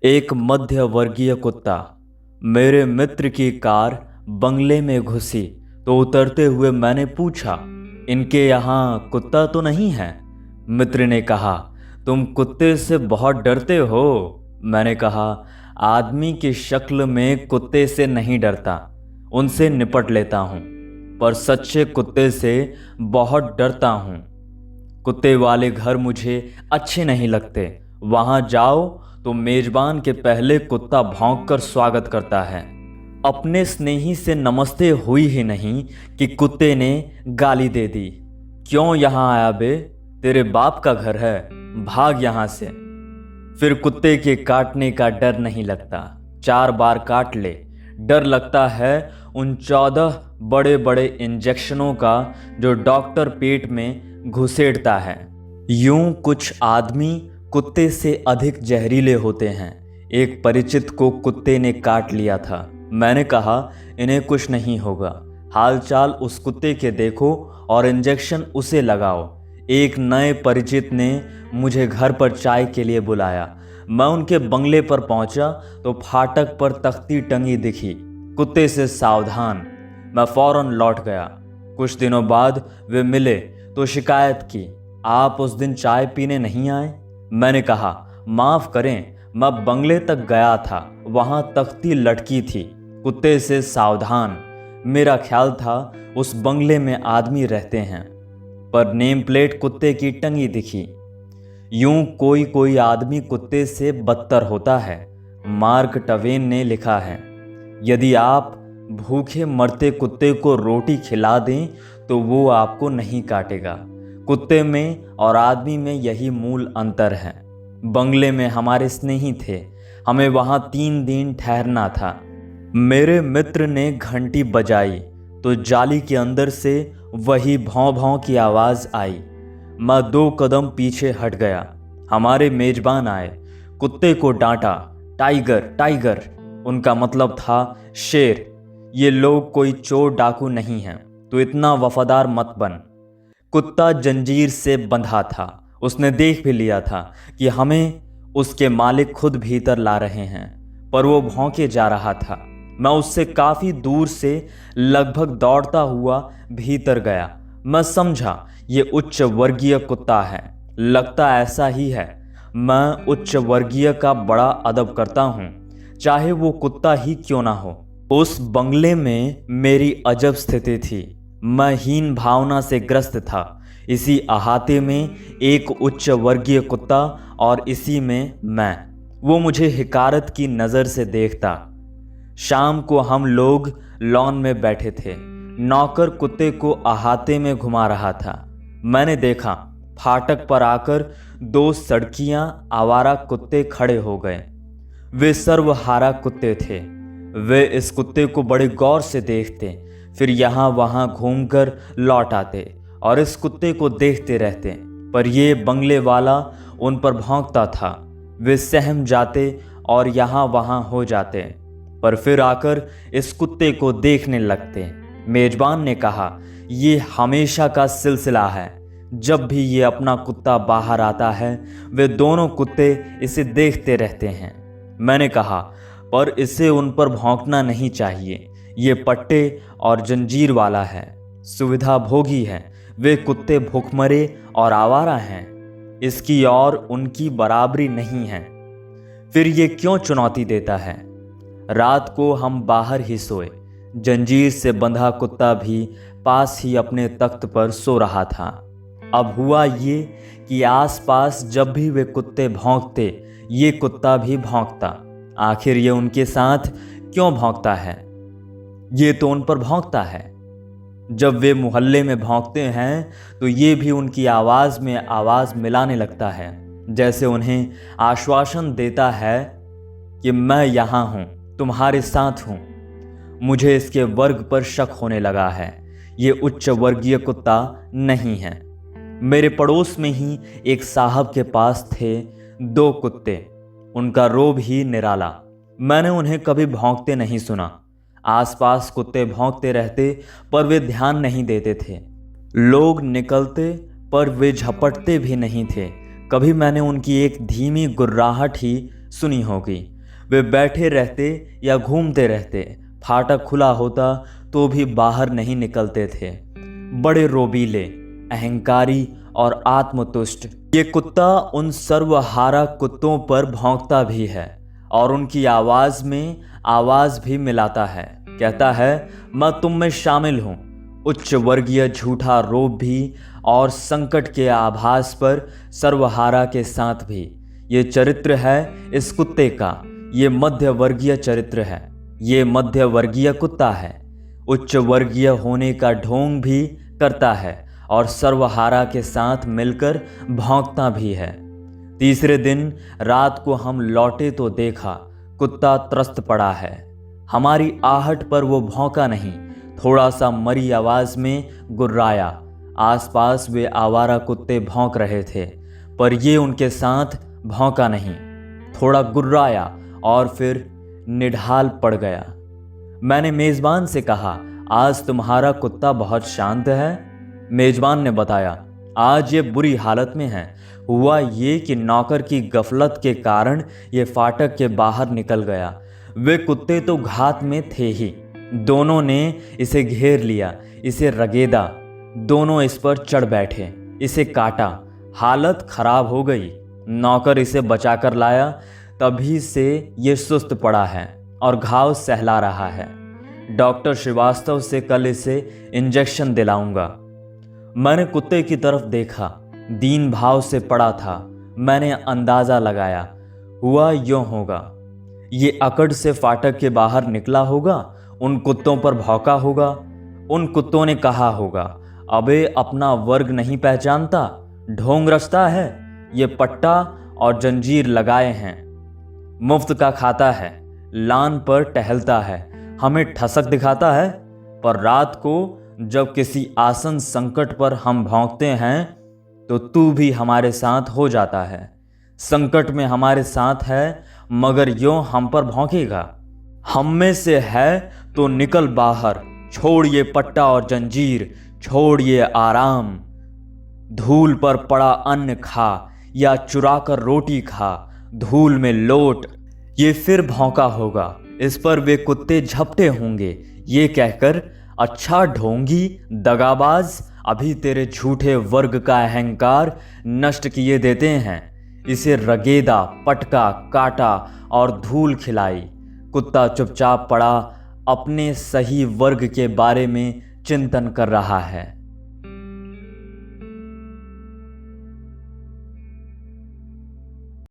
एक मध्य वर्गीय कुत्ता मेरे मित्र की कार बंगले में घुसी तो उतरते हुए मैंने पूछा, इनके यहाँ कुत्ता तो नहीं है? मित्र ने कहा, तुम कुत्ते से बहुत डरते हो। मैंने कहा, आदमी की शक्ल में कुत्ते से नहीं डरता, उनसे निपट लेता हूँ, पर सच्चे कुत्ते से बहुत डरता हूँ। कुत्ते वाले घर मुझे अच्छे नहीं लगते। वहां जाओ तो मेजबान के पहले कुत्ता भौंक कर स्वागत करता है। अपने स्नेही से नमस्ते हुई ही नहीं कि कुत्ते ने गाली दे दी। क्यों यहाँ आया बे? तेरे बाप का घर है, भाग यहाँ से। फिर कुत्ते के काटने का डर नहीं लगता। 4 बार काट ले, डर लगता है उन 14 बड़े बड़े इंजेक्शनों का जो डॉक्टर पेट में घुसेड़ता है। यूं कुछ आदमी कुत्ते से अधिक जहरीले होते हैं। एक परिचित को कुत्ते ने काट लिया था। मैंने कहा, इन्हें कुछ नहीं होगा, हालचाल उस कुत्ते के देखो और इंजेक्शन उसे लगाओ। एक नए परिचित ने मुझे घर पर चाय के लिए बुलाया। मैं उनके बंगले पर पहुंचा तो फाटक पर तख्ती टंगी दिखी, कुत्ते से सावधान। मैं फौरन लौट गया। कुछ दिनों बाद वे मिले तो शिकायत की, आप उस दिन चाय पीने नहीं आए? मैंने कहा, माफ करें, मैं बंगले तक गया था, वहां तख्ती लटकी थी, कुत्ते से सावधान। मेरा ख्याल था उस बंगले में आदमी रहते हैं, पर नेम प्लेट कुत्ते की टंगी दिखी। यूं कोई कोई आदमी कुत्ते से बदतर होता है। मार्क ट्वेन ने लिखा है, यदि आप भूखे मरते कुत्ते को रोटी खिला दें तो वो आपको नहीं काटेगा। कुत्ते में और आदमी में यही मूल अंतर है। बंगले में हमारे स्नेही थे, हमें वहां 3 दिन ठहरना था। मेरे मित्र ने घंटी बजाई तो जाली के अंदर से वही भौं भौं की आवाज आई। मैं 2 कदम पीछे हट गया। हमारे मेजबान आए, कुत्ते को डांटा, टाइगर टाइगर। उनका मतलब था शेर। ये लोग कोई चोर डाकू नहीं हैं, तो इतना वफादार मत बन। कुत्ता जंजीर से बंधा था। उसने देख भी लिया था कि हमें उसके मालिक खुद भीतर ला रहे हैं, पर वो भौंके जा रहा था। मैं उससे काफी दूर से लगभग दौड़ता हुआ भीतर गया। मैं समझा ये उच्च वर्गीय कुत्ता है, लगता ऐसा ही है। मैं उच्च वर्गीय का बड़ा अदब करता हूँ, चाहे वो कुत्ता ही क्यों ना हो। उस बंगले में मेरी अजब स्थिति थी। मैं हीन भावना से ग्रस्त था। इसी अहाते में एक उच्च वर्गीय कुत्ता और इसी में मैं। वो मुझे हिकारत की नज़र से देखता। शाम को हम लोग लॉन में बैठे थे। नौकर कुत्ते को अहाते में घुमा रहा था। मैंने देखा, फाटक पर आकर 2 सड़कियां आवारा कुत्ते खड़े हो गए। वे सर्वहारा कुत्ते थे। वे इस कुत्ते को बड़े गौर से देखते, फिर यहाँ वहाँ घूमकर लौट आते और इस कुत्ते को देखते रहते। पर ये बंगले वाला उन पर भौंकता था। वे सहम जाते और यहाँ वहाँ हो जाते, पर फिर आकर इस कुत्ते को देखने लगते। मेजबान ने कहा, ये हमेशा का सिलसिला है। जब भी ये अपना कुत्ता बाहर आता है, वे दोनों कुत्ते इसे देखते रहते हैं। मैंने कहा, पर इसे उन पर भौंकना नहीं चाहिए। ये पट्टे और जंजीर वाला है, सुविधा भोगी है। वे कुत्ते भूखमरे और आवारा हैं, इसकी और उनकी बराबरी नहीं है। फिर ये क्यों चुनौती देता है? रात को हम बाहर ही सोए। जंजीर से बंधा कुत्ता भी पास ही अपने तख्त पर सो रहा था। अब हुआ ये कि आसपास जब भी वे कुत्ते भौंकते, ये कुत्ता भी भौंकता। आखिर ये उनके साथ क्यों भौंकता है? ये तो उन पर भौंकता है। जब वे मोहल्ले में भौंकते हैं तो ये भी उनकी आवाज़ में आवाज़ मिलाने लगता है, जैसे उन्हें आश्वासन देता है कि मैं यहाँ हूँ, तुम्हारे साथ हूँ। मुझे इसके वर्ग पर शक होने लगा है। ये उच्च वर्गीय कुत्ता नहीं है। मेरे पड़ोस में ही एक साहब के पास थे 2 कुत्ते। उनका रोब ही निराला। मैंने उन्हें कभी भौंकते नहीं सुना। आसपास कुत्ते भौंकते रहते, पर वे ध्यान नहीं देते थे। लोग निकलते, पर वे झपटते भी नहीं थे। कभी मैंने उनकी एक धीमी गुर्राहट ही सुनी होगी। वे बैठे रहते या घूमते रहते, फाटक खुला होता तो भी बाहर नहीं निकलते थे। बड़े रोबीले, अहंकारी और आत्मतुष्ट ये कुत्ता उन सर्वहारा कुत्तों पर भौंकता भी है और उनकी आवाज में आवाज भी मिलाता है। कहता है, मैं तुम में शामिल हूं। उच्च वर्गीय झूठा रोब भी और संकट के आभास पर सर्वहारा के साथ भी। ये चरित्र है इस कुत्ते का। ये मध्य वर्गीय चरित्र है। ये मध्य वर्गीय कुत्ता है। उच्च वर्गीय होने का ढोंग भी करता है और सर्वहारा के साथ मिलकर भौंकता भी है। तीसरे दिन रात को हम लौटे तो देखा कुत्ता त्रस्त पड़ा है। हमारी आहट पर वो भौंका नहीं, थोड़ा सा मरी आवाज में गुर्राया। आसपास वे आवारा कुत्ते भौंक रहे थे, पर ये उनके साथ भौंका नहीं। थोड़ा गुर्राया और फिर निढाल पड़ गया। मैंने मेजबान से कहा, आज तुम्हारा कुत्ता बहुत शांत है। मेजबान ने बताया, आज ये बुरी हालत में है। हुआ ये कि नौकर की गफलत के कारण ये फाटक के बाहर निकल गया। वे कुत्ते तो घात में थे ही। दोनों ने इसे घेर लिया, इसे रगेदा। दोनों इस पर चढ़ बैठे, इसे काटा। हालत खराब हो गई। नौकर इसे बचाकर लाया, तभी से ये सुस्त पड़ा है और घाव सहला रहा है। डॉक्टर श्रीवास्तव से कल इसे इंजेक्शन दिलाऊंगा। मैंने कुत्ते की तरफ देखा, दीन भाव से पड़ा था। मैंने अंदाजा लगाया, हुआ यूं होगा। ये अकड़ से फाटक के बाहर निकला होगा, उन कुत्तों पर भौंका होगा। उन कुत्तों ने कहा होगा, अबे अपना वर्ग नहीं पहचानता, ढोंग रचता है। ये पट्टा और जंजीर लगाए हैं, मुफ्त का खाता है, लान पर टहलता है, हमें ठसक दिखाता है। पर रात को जब किसी आसन संकट पर हम भौंकते हैं तो तू भी हमारे साथ हो जाता है। संकट में हमारे साथ है, मगर यूं हम पर भौंकेगा। हम में से है तो निकल बाहर, छोड़ ये पट्टा और जंजीर, छोड़ ये आराम। धूल पर पड़ा अन्न खा या चुरा कर रोटी खा, धूल में लोट। ये फिर भौंका होगा, इस पर वे कुत्ते झपटे होंगे, ये कहकर, अच्छा ढोंगी दगाबाज, अभी तेरे झूठे वर्ग का अहंकार नष्ट किए देते हैं। इसे रगेदा, पटका, काटा और धूल खिलाई। कुत्ता चुपचाप पड़ा, अपने सही वर्ग के बारे में चिंतन कर रहा है।